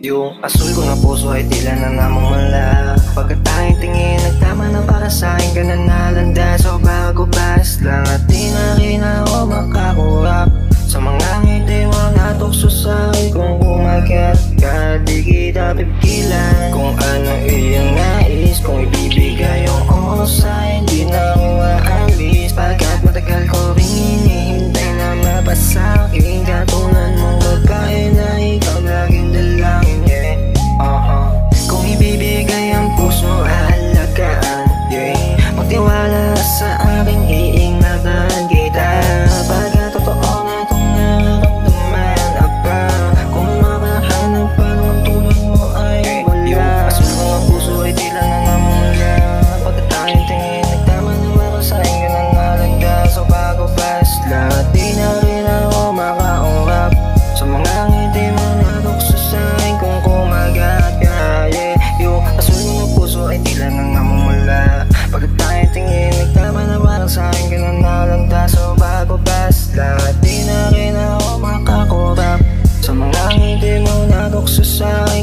Yung asul ko na puso ay tila na namumula. Pagkatanging tingin, nagtama na para sa'kin ka na nalanda. So bago pass lang at di na rin ako makakurap sa mga ngiti mo na tukso sa'kin. Kung kumagat ka, di kita pipigilan. Kung ano iyong nais, kung ibibigay yung oras sa'kin, di na ako aalis. Pagkat matagal ko rin hinihintay na mapasa'kin. Katulad mong babae na ikaw laging dalangin, yeah. Kung ibibigay ang puso, aalagaan, yeah. Magtiwala sa aking iingatan kita. Pagkat totoo na itong nararamdaman apa. Kung makahanap pa ng tulad mo ay wala. Yung asul ko ang puso ay tila na namumula. Pagkat tayong tingin, nagtama na para sa'kin ka na nalanda. So bago pass lahat, di na rin ako makaurap sa mga ngiti mo na tukso sa'kin. Kung kumagat ka, yeah. Yung asul ko ang puso ay tila na namumula. Pagkat tayong tingin, nagtama na para sa'kin ka na nalanda. So bago pass lahat, di na rin ako makakurap sa mga ngiti mo na tukso sa'kin.